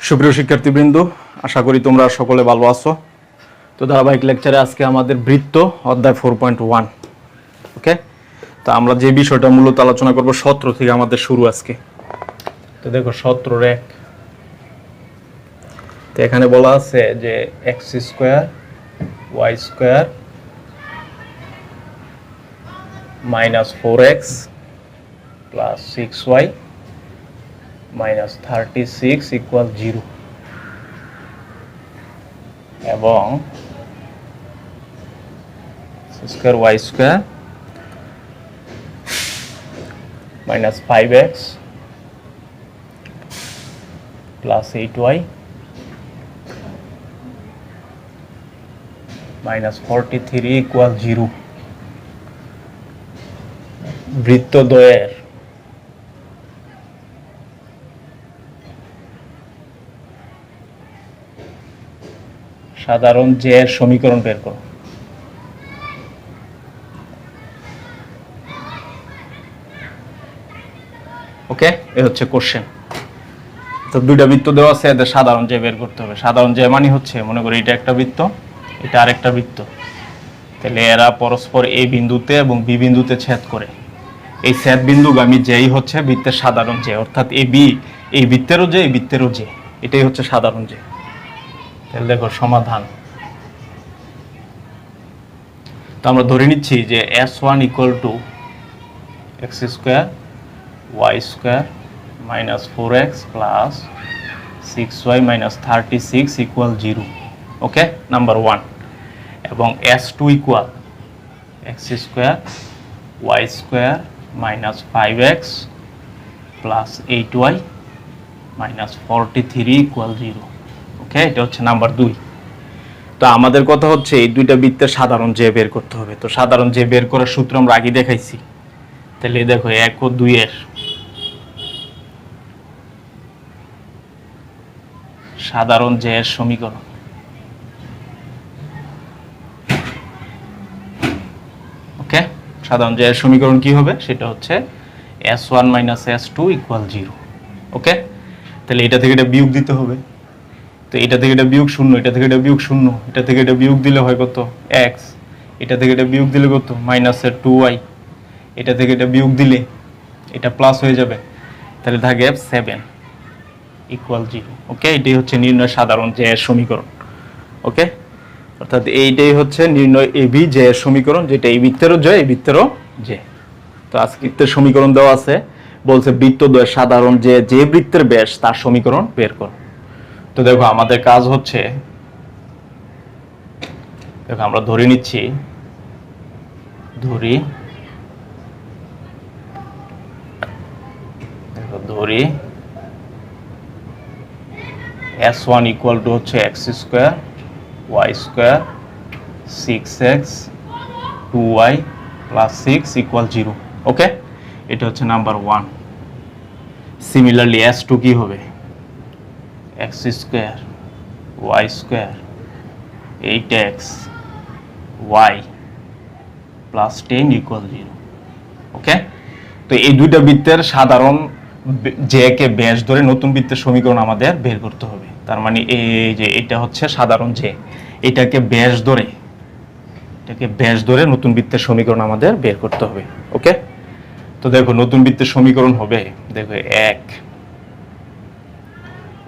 সুপ্রিয় শিক্ষার্থীবৃন্দ, আশা করি তোমরা সকলে ভালো আছো। তো ধারাবাহিক লেকচারে আজকে আমাদের বৃত্ত অধ্যায় 4.1। ওকে, তো আমরা যে বিষয়টা মূলত আলোচনা করব 17 থেকে আমাদের শুরু আজকে। তো দেখো 17 তো এখানে বলা আছে যে x square y square minus 4x plus 6y minus 36 equal 0 এবং square y square minus 5x plus 8y minus 43 equal 0 বৃত্তদ্বয়ের সাধারণ j এর সমীকরণ বের করো। ওকে, এই হচ্ছে কোশ্চেন। তো দুইটা বৃত্ত দেওয়া আছে, এদের সাধারণ j বের করতে হবে। সাধারণ j মানে হচ্ছে, মনে করি এটা একটা বৃত্ত, এটা আরেকটা বৃত্ত, তাহলে এরা পরস্পর a বিন্দুতে এবং b বিন্দুতে ছেদ করে। এই ছেদ বিন্দুগামী যেই হচ্ছে বৃত্তের সাধারণ j, অর্থাৎ এই b এই বৃত্তেরও j এই বৃত্তেরও j, এটাই হচ্ছে সাধারণ j। তাহলে দেখো সমাধান। তো আমরা ধরে নিচ্ছি যে s1 equal to x square y square minus 4x plus 6y minus 36 equal 0। Okay, number 1। এবং s2 equal x square y square minus 5x plus 8y minus 43 equal 0। Okay, এটা হচ্ছে নাম্বার 2। তো আমাদের কথা হচ্ছে এই দুইটা বৃত্তের সাধারণ j বের করতে হবে। তো সাধারণ j বের করার সূত্র আমরা আগে দেখাইছি। তাহলে দেখো 1 ও 2 এর সাধারণ j এর সমীকরণ। ওকে, সাধারণ j এর সমীকরণ কি হবে? সেটা হচ্ছে s1 মাইনাস s2 ইকুয়াল 0। ওকে, তাহলে এটা থেকে এটা বিয়োগ দিতে হবে। তো এটা থেকে এটা বিয়োগ 0, এটা থেকে এটা বিয়োগ 0, এটা থেকে এটা বিয়োগ দিলে হয় কত? x, এটা থেকে এটা বিয়োগ দিলে কত? মাইনাসের 2y, এটা থেকে এটা বিয়োগ দিলে এটা প্লাস হয়ে যাবে, তাহলে থাকে 7 ইকুয়াল 0। ওকে, এটাই হচ্ছে নির্ণয় সাধারণ j এর সমীকরণ। ওকে, অর্থাৎ এইটাই হচ্ছে নির্ণয় ab j এর সমীকরণ, যেটা এই বৃত্তেরও j এই বৃত্তেরও j। তো আজকে বৃত্তের সমীকরণ দেওয়া আছে, বলছে বৃত্তদ্বয়ের সাধারণ j যে বৃত্তের ব্যাস তার সমীকরণ বের করো। তো দেখো আমাদের কাজ হচ্ছে, দেখো আমরা ধরে নিচ্ছি, ধরি s1 ইকুয়াল টু হচ্ছে x square y square 6x 2y plus 6 equal 0। Okay, এটা হচ্ছে নাম্বার 1। সিমিলারলি s2 কি হবে? X square y square 8x y plus 10 equal 0। Okay, তো এই দুইটা বৃত্তের সাধারণ j কে ব্যাস ধরে নতুন বৃত্তের সমীকরণ আমাদের বের করতে হবে। তার মানে এই যে এটা হচ্ছে সাধারণ j, এটাকে ব্যাস ধরে নতুন বৃত্তের সমীকরণ আমাদের বের করতে হবে। ওকে, তো দেখো নতুন বৃত্তের সমীকরণ হবে, দেখো 1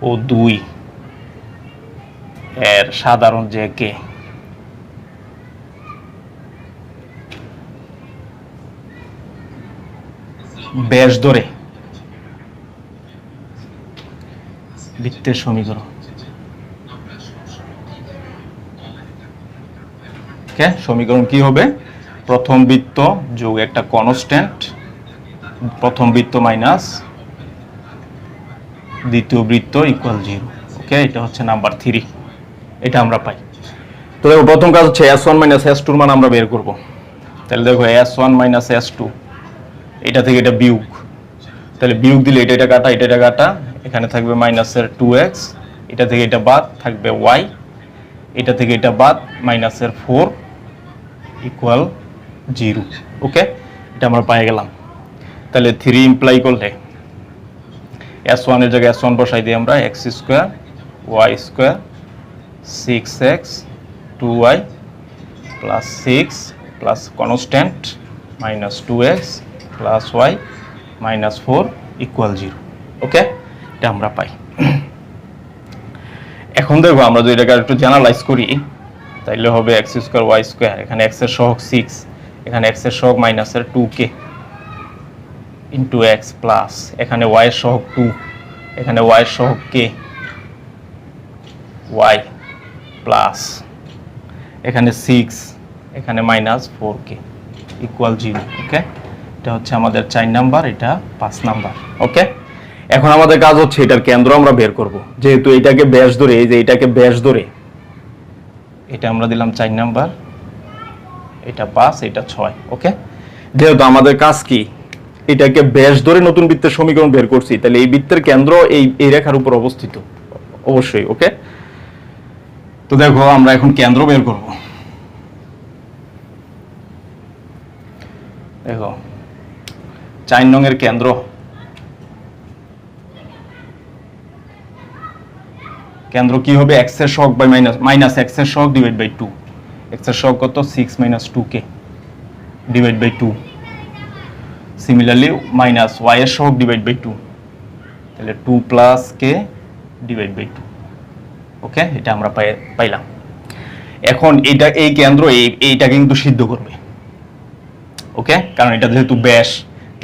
ও 2 এর সাধারণ j কে ব্যাস ধরে বৃত্তের সমীকরণ। ওকে, সমীকরণ কি হবে? প্রথম বৃত্ত যোগ একটা কনস্ট্যান্ট, প্রথম বৃত্ত মাইনাস দ্বিতীয় বৃত্ত ইকুয়াল 0। ওকে, এটা হচ্ছে নাম্বার 3, এটা আমরা পাই। তো দেখো প্রথম কাজ হচ্ছে s1 মাইনাস s2 এর মান আমরা বের করব। তাহলে দেখো s1 মাইনাস s2, এটা থেকে এটা বিয়োগ, তাহলে বিয়োগ দিলে এটা কাটা, এটা কাটা, এখানে থাকবে মাইনাসের 2x, এটা থেকে এটা বাদ থাকবে y, এটা থেকে এটা বাদ মাইনাসের 4 ইকুয়াল 0। ওকে, এটা আমরা পেয়ে গেলাম। তাহলে 3 ইমপ্লাই করলে s1 এর জায়গায় s1 বসাই দিই আমরা, x square y square 6x 2y plus 6 plus constant minus 2x plus y minus 4 equal 0। Okay, এটা আমরা পাই। এখন দেখো আমরা যদি এটাকে একটু জেনারেলাইজ করি তাইলে হবে x স্কোয়ার ওয়াই স্কোয়ার, এখানে x এর সহগ 6, এখানে x এর সহগ মাইনাসের 2k ইন্টু x প্লাস এখানে y এর সহগ 2, এখানে y এর সহগ k y প্লাস এখানে 6, এখানে মাইনাস 4k ইকুয়াল 0। ওকে, এটা হচ্ছে আমাদের 4 নাম্বার, এটা 5 নাম্বার। ওকে, এখন আমাদের কাজ হচ্ছে এটার কেন্দ্র আমরা বের করব। যেহেতু এটাকে ব্যাস ধরে, এই যে এটাকে ব্যাস ধরে, এটা আমরা দিলাম 4 নাম্বার, এটা 5, এটা 6। ওকে, যেহেতু আমাদের কাজ কি, এটাকে ব্যাস ধরে নতুন বৃত্তের সমীকরণ বের করছি, তাহলে এই বৃত্তের কেন্দ্র এই রেখার উপর অবস্থিত অবশ্যই। ওকে, তো দেখো আমরা এখন কেন্দ্র বের করব। দেখো 4 নং এর কেন্দ্র, কেন্দ্র কি হবে, x এর সহগ বাই মাইনাস x এর সহগ ডিভাইড বাই 2। x এর সহগ কত, 6 minus 2k divide by 2। Similarly minus y এর সহগ ডিভাইড বাই 2, তাহলে 2 plus k divide by 2। Okay, এটা আমরা পাইলাম। এখন এটা এই কেন্দ্র এইটাকে কিন্তু সিদ্ধ করবে। ওকে, কারণ এটা যেহেতু ব্যাস,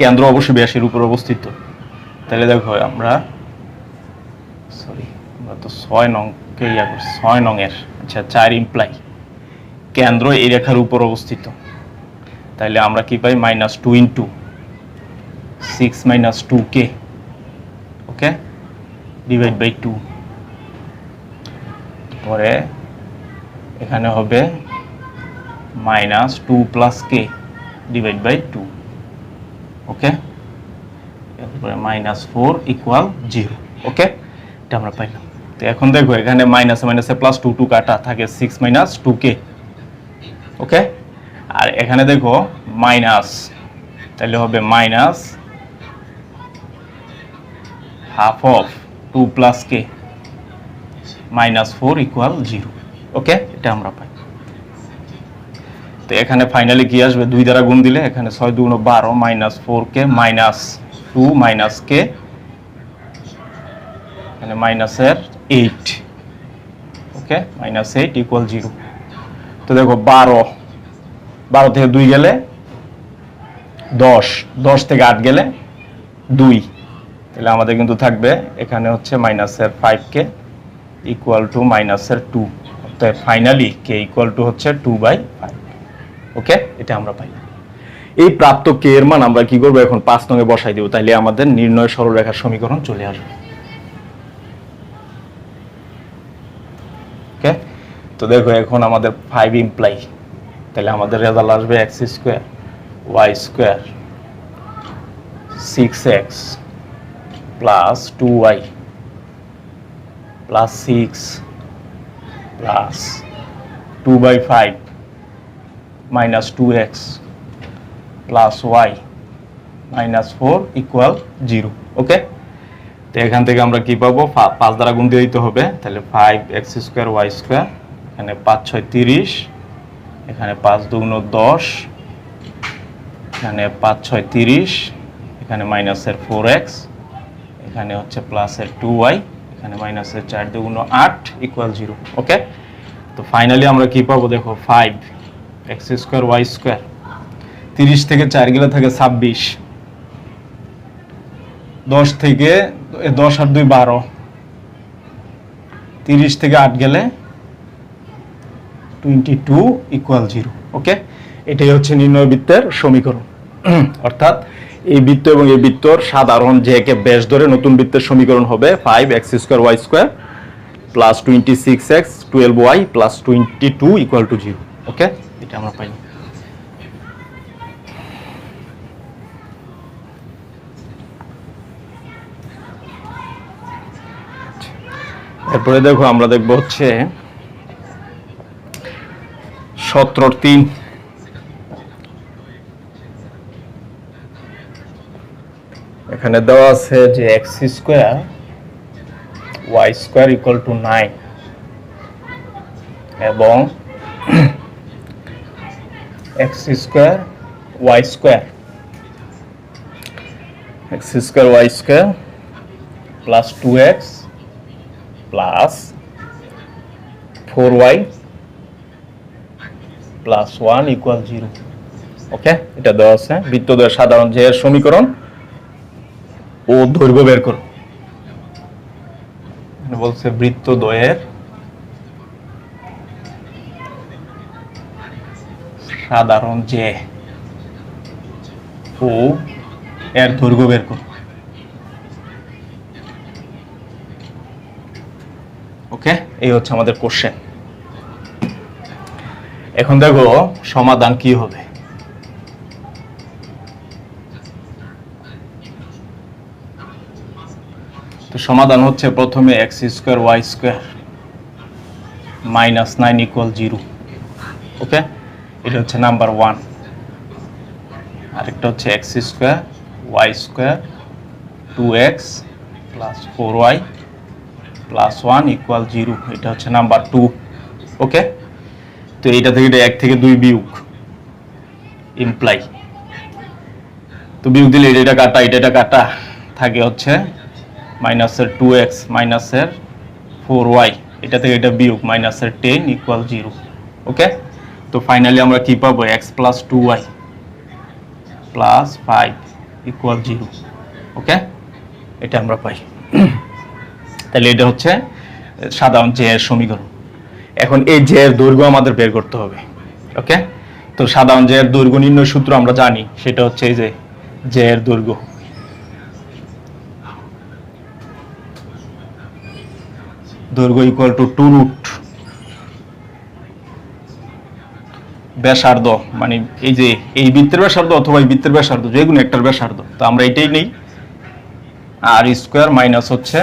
কেন্দ্র অবশ্যই ব্যাসের উপর অবস্থিত। তাহলে দেখো আমরা তো 6 নং কে ইয়া করছি, 6 নং এর, আচ্ছা 4 ইমপ্লাই কেন্দ্র এই রেখার উপর অবস্থিত। তাহলে আমরা কি পাই, minus 2 into 6 minus 2k, okay, divide by 2। পরে এখানে হবে minus 2 plus k divide by 2। Okay, এরপরে মাইনাস 4 ইকুয়াল 0। ওকে, এটা আমরা পাইলাম। তো এখন দেখো এখানে মাইনাসে মাইনাসে প্লাস 2 2 কাটা থাকে, 6 মাইনাস 2k। ওকে, আর এখানে দেখো মাইনাস, তাহলে হবে minus half of 2 plus k minus 4 equal 0। Okay, এটা আমরা পাই। তো এখানে ফাইনালি কি আসবে, 2 দ্বারা গুণ দিলে এখানে 6 2 12 minus 4k minus 2 minus k, এখানে মাইনাসের 8। ওকে, মাইনাস 8 ইকুয়াল 0। তো দেখো 12 থেকে 2 গেলে 10, 10 থেকে 8 গেলে 2, তাহলে আমাদের কিন্তু থাকবে এখানে হচ্ছে মাইনাসের 5k ইকুয়াল টু মাইনাসের 2। অর্থাৎ ফাইনালি k ইকুয়াল টু হচ্ছে 2/5। ওকে, এটা আমরা পাই। এই প্রাপ্ত k এর মান আমরা কি করব, এখন 5 নং এ বসাই দেব, তাইলে আমাদের নির্ণয় সরলরেখার সমীকরণ চলে আসবে। ওকে, তো দেখো এখন আমাদের 5 ইমপ্লাই, তাহলে আমাদের রেজাল্ট আসবে x square y square 6x plus 2y plus 6 plus 2/5 minus 2x plus y minus 4 equal 0। Okay, তো এখান থেকে আমরা কি পাবো, 5 দ্বারা গুণ দিয়ে দিতে হবে, তাহলে 5x স্কয়ার y স্কয়ার, এখানে 5 6 30, এখানে 5 2 10, এখানে 5 6 30, এখানে মাইনাসের 4x, এখানে হচ্ছে প্লাসের 2y, এখানে মাইনাসের 4 2 8 ইকুয়াল 0। ওকে, তো ফাইনালি আমরা কি পাবো, দেখো 5x স্কয়ার y স্কয়ার, 30 থেকে 4 গেলে থাকে 26, 10 থেকে 10 আর 2 12, 30 থেকে 8 গেলে 22 ইকুয়াল 0। ওকে, এটাই হচ্ছে নির্ণয় বৃত্তের সমীকরণ। অর্থাৎ এই বৃত্ত এবং এই বৃত্তর সাধারণ যে কে ব্যাস ধরে নতুন বৃত্তের সমীকরণ হবে 5x square y square plus 26x 12y plus 22 equal to 0। Okay, এটা আমরা পাই। এরপরে দেখো আমরা দেখব হচ্ছে 17-3। এখানে দেওয়া আছে যে x square y square equal to 9 এবং x square y square plus 2x plus 4y plus 1 equal 0। Okay, এটা দেওয়া আছে বৃত্তদ্বয়ের সাধারণ যে সমীকরণ ও দৈর্ঘ্য বের করো। বলছে বৃত্তদ্বয়ের সাধারণ যে ও এর দৈর্ঘ্য বের করো। ওকে, এই হচ্ছে আমাদের কোশ্চেন। এখন দেখো সমাধান কি হবে। তো সমাধান হচ্ছে প্রথমে x square y square minus 9 equal 0। Okay, এটা হচ্ছে নাম্বার 1। আরেকটা হচ্ছে x square y square 2x plus 4y plus 1 equal 0, এটা হচ্ছে নাম্বার 2। ওকে, তো এইটা থেকে 1 থেকে 2 বিয়োগ ইমপ্লাই, তো বিয়োগ দিলে এটা কাটা এটা কাটা থাকে হচ্ছে মাইনাসের 2x মাইনাসের 4y, এটা থেকে এটা বিয়োগ মাইনাসের 10 ইকুয়াল 0। ওকে, তো ফাইনালি আমরা কি পাবো x plus 2y plus 5 equal 0। Okay, এটা আমরা পাই। তাহলে এটা হচ্ছে সাধারণ যে এর সমীকরণ। এখন এই যে এর দৈর্ঘ্য আমাদের বের করতে হবে। ওকে, তো সাধারণ যে এর দৈর্ঘ্য নির্ণয় সূত্র আমরা জানি, সেটা হচ্ছে এই যে এর দৈর্ঘ্য ইকুয়াল টু 2 রুট ব্যাসার্ধ, মানে এই যে এই বৃত্তের ব্যাসার্ধ অথবা এই বৃত্তের ব্যাসার্ধ যে কোনো একটার ব্যাসার্ধ, তো আমরা এটাই নেই, আর স্কোয়ার মাইনাস হচ্ছে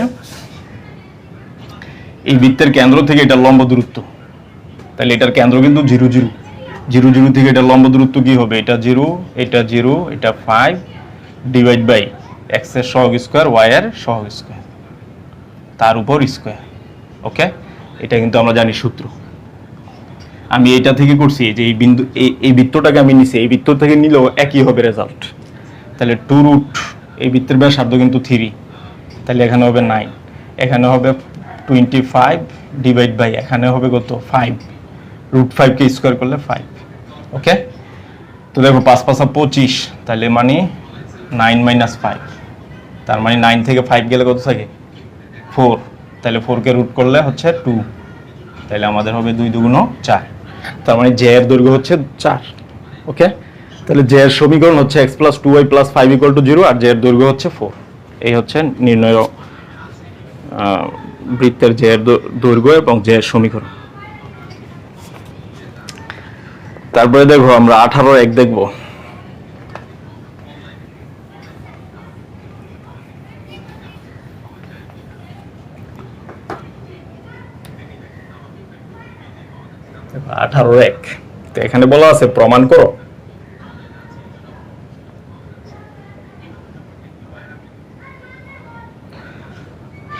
এই বৃত্তের কেন্দ্র থেকে এটা লম্ব দূরত্ব। তাহলে এটার কেন্দ্র কিন্তু 0 0 0 0 থেকে এটা লম্ব দূরত্ব কি হবে, এটা 0 এটা 0 এটা 5 ডিভাইড বাই এক্স এর সহগ স্কোয়ার ওয়াই এর সহগ স্কোয়ার তার উপর স্কোয়ার। ওকে, এটা কিন্তু আমরা জানি সূত্র। আমি এইটা থেকে করছি যে এই বিন্দু এই বৃত্তটাকে আমি নিছি, এই বৃত্ত থেকে নিলেও একই হবে রেজাল্ট। তাহলে 2 রুট এই বৃত্তের ব্যাসার্ধ কিন্তু 3, তাহলে এখানে হবে 9, এখানে হবে 25 ডিভাইড বাই এখানে হবে কত 5, রুট 5 কে স্কোয়ার করলে 5। ওকে, তো দেখো 5 5 25, তাহলে মানে 9 মাইনাস 5, তার মানে 9 থেকে 5 গেলে কত থাকে 4, তাহলে 4 কে রুট করলে হচ্ছে 2, তাহলে আমাদের হবে 2 2 4, তার মানে জে এর দৈর্ঘ্য হচ্ছে 4। ওকে, তাহলে জে এর সমীকরণ হচ্ছে x plus 2y plus 5 equal to 0 আর জে এর দৈর্ঘ্য হচ্ছে 4। এই হচ্ছে নির্ণয় বৃত্তের জে এর দৈর্ঘ্য এবং জে এর সমীকরণ। তারপরে দেখো আমরা 18 দেখব। দেখো 18 তো এখানে বলা আছে প্রমাণ করো।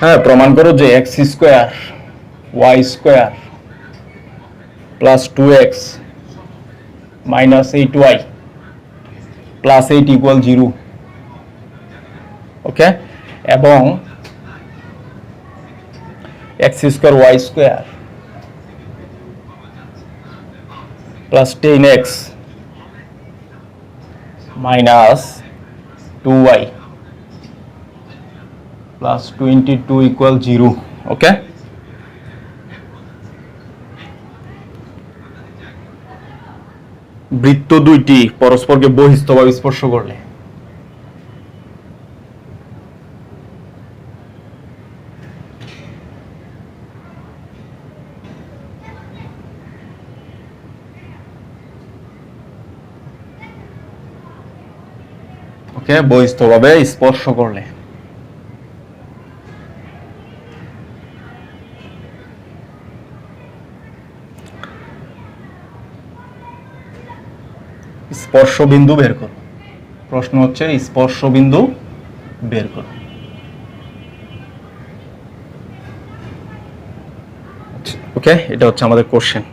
হ্যাঁ, প্রমাণ করো যে x square y square plus 2x minus 8y plus 8 equal 0। Okay, এবং x square y square plus 10x minus 2y plus 22 equal 0। Okay, বৃত্ত দুইটি পরস্পরকে বহিস্থভাবে স্পর্শ করলে ওকে, বহিস্থভাবে স্পর্শ করলে স্পর্শ বিন্দু বের করো। প্রশ্ন হচ্ছে স্পর্শ বিন্দু বের করো। ওকে, এটা হচ্ছে আমাদের কোশ্চেন।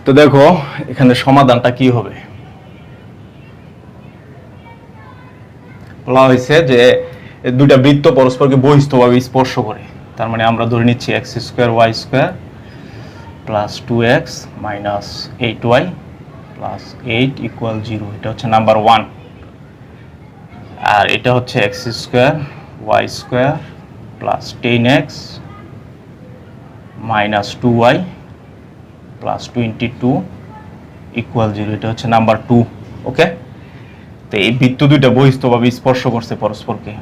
তো দেখো এখানে সমাধানটা কি হবে। বলা হয়েছে যে দুইটা বৃত্ত পরস্পরকে বহিস্থভাবে স্পর্শ করে, তার মানে আমরা ধরে নিচ্ছি x square y square plus 2x minus 8y plus 8 equal 0, এটা হচ্ছে নাম্বার 1। আর এটা হচ্ছে x square y square plus 10x minus 2y plus 22 equal 0, এটা হচ্ছে নাম্বার 2। ওকে, তো এই বৃত্ত দুইটা বহিস্থভাবে স্পর্শ করছে পরস্পরকে।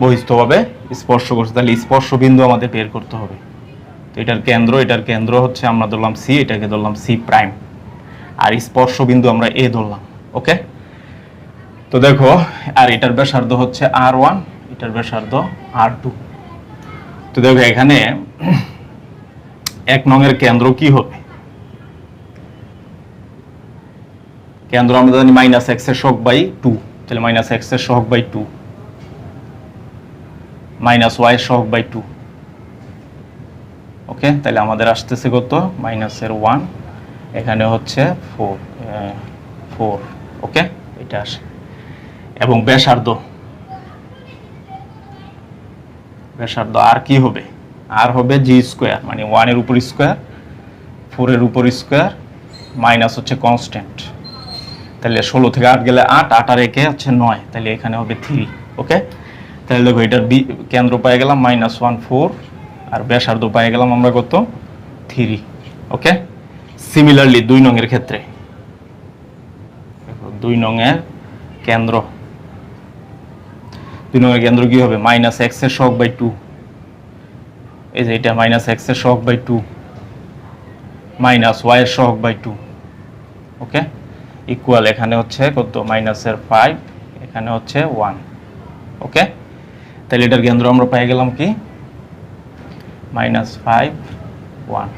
বহিস্থভাবে স্পর্শ করছে, তাহলে স্পর্শ বিন্দু আমাদের বের করতে হবে। তো এটার কেন্দ্র হচ্ছে আমরা ধরলাম সি, এটাকে ধরলাম সি প্রাইম, আর স্পর্শ বিন্দু আমরা এ ধরলাম। ওকে, তো দেখো আর এটার ব্যাসার্ধ হচ্ছে R1, এটার ব্যাসার্ধ R2। তো দেখো এখানে 1 নং এর কেন্দ্র কি হবে? কেন্দ্র আমরা জানি মাইনাস এক্স এর সহগ বাই 2, তাহলে মাইনাস এক্স এর সহগ বাই 2 মাইনাস ওয়াই এর সহগ বাই 2। ওকে, তাহলে আমাদের আসতেছে কত? মাইনাসের 1, এখানে হচ্ছে 4। ওকে, এটা আসে। এবং ব্যাসার্ধ আর কি হবে? আর হবে জি স্কোয়ার, মানে 1 এর উপর স্কোয়ার 4 এর উপর স্কোয়ার মাইনাস হচ্ছে কনস্ট্যান্ট। তাহলে 16 থেকে 8 গেলে 8, 8 আর 1 হচ্ছে 9, তাহলে এখানে হবে 3। ওকে, তাহলে দেখো এটার কেন্দ্র পাই গেলাম -1 4, আর ব্যাসার্ধ পাই গেলাম আমরা কত? 3। ওকে, সিমিলারলি 2 নং এর ক্ষেত্রে দেখো 2 নং এর কেন্দ্র কি হবে? মাইনাস এক্স এর সহগ বাই 2, এই যে এটা মাইনাস এক্স এর সহগ বাই 2 মাইনাস ওয়াই এর সহগ বাই 2। ওকে, ইকুয়াল এখানে হচ্ছে কত? মাইনাসের 5, এখানে হচ্ছে 1। ওকে, তাহলে এটার কেন্দ্র আমরা পেয়ে গেলাম কি? -5 1।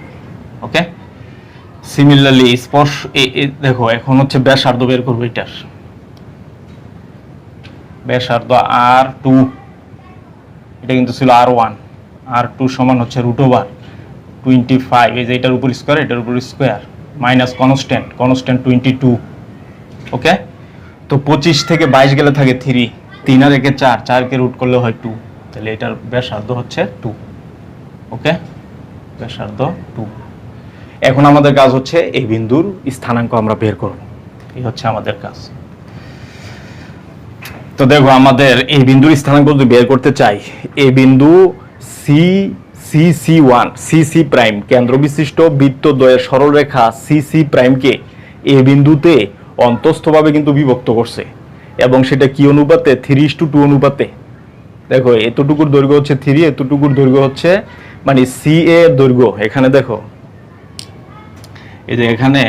ওকে, সিমিলারলি স্পর্শ দেখো এখন হচ্ছে ব্যাসার্ধ বের করবো। এটার ব্যাসার্ধ R2, এটা কিন্তু ছিল R1, R2 সমান হচ্ছে √25, এই যে এটার উপর স্কোয়ার, এটার উপর স্কোয়ার মাইনাস কনস্ট্যান্ট 22। ওকে, তো 25 থেকে 22 গেলে থাকে 3, 3 আর 1 4, 4 কে রুট করলে হয় 2, তাহলে এটার ব্যাসার্ধ হচ্ছে 2। ওকে, ব্যাসার্ধ 2। এখন আমাদের কাজ হচ্ছে এই বিন্দুর স্থানাঙ্ক আমরা বের করব, এই হচ্ছে আমাদের কাজ। তো দেখো আমাদের এই বিন্দুর স্থানাঙ্ক যদি বের করতে চাই, এই বিন্দু CC1 CC প্রাইম কেন্দ্র বিশিষ্ট বৃত্তদ্বয়ের সরলরেখা CC প্রাইমকে এই বিন্দুতে অন্তস্থভাবে কিন্তু বিভক্ত করছে, এবং সেটা কি অনুপাতে? 3:2 অনুপাতে। দেখো এতটুকুর দৈর্ঘ্য হচ্ছে 3, এতটুকুর দৈর্ঘ্য হচ্ছে মানে CA এর দৈর্ঘ্য। এখানে দেখো এই যে এখানে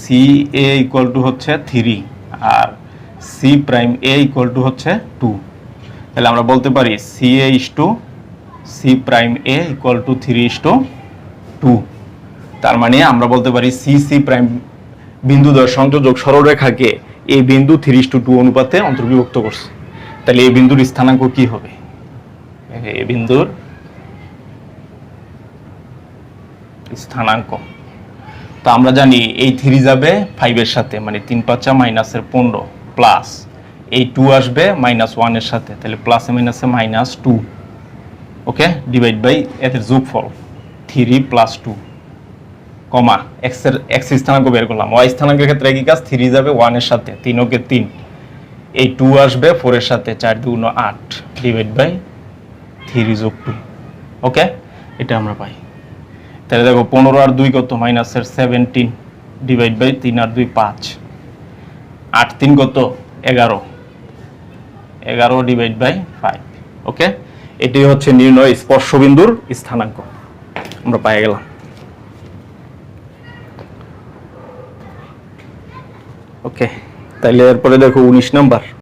CA ইকুয়াল টু হচ্ছে 3 আর C prime A equal to হচ্ছে 2, তাহলে আমরা বলতে পারি CA C prime A equal to 3:2। তার মানে আমরা বলতে পারি CC প্রাইম বিন্দুদ্বয় সংযোজক সরলরেখাকে এই বিন্দু 3:2 অনুপাতে অন্তর্বিভক্ত করছে। তাহলে এই বিন্দুর স্থানাঙ্ক কি হবে? এই বিন্দুর স্থানাঙ্ক তো আমরা জানি এই 3 যাবে 5 এর সাথে, মানে 3 5 -15 প্লাস এই 2 আসবে -1 এর সাথে, তাহলে প্লাসে মাইনাসে -2। ওকে, ডিভাইড বাই এদের যোগফল 3 + 2 কমা এক্স স্থানাঙ্ক বের করলাম। ওয়াই স্থানাঙ্কের ক্ষেত্রে একই কাজ, 3 যাবে 1 এর সাথে, 3 ওকে 3, এই 2 আসবে 4 এর সাথে, 4 2 8 ডিভাইড বাই 3 + 2। ওকে, এটা আমরা পাই। তাহলে দেখো 15 আর 2 কত? -17 ডিভাইড বাই 3 আর 2 5, 8 3 কত? 11 ডিভাইড বাই 5। ওকে, এটাই হচ্ছে নির্ণয় স্পর্শবিন্দুর স্থানাঙ্ক, আমরা পেয়ে গেলাম। ওকে, তাহলে এরপরে দেখো 19 নাম্বার।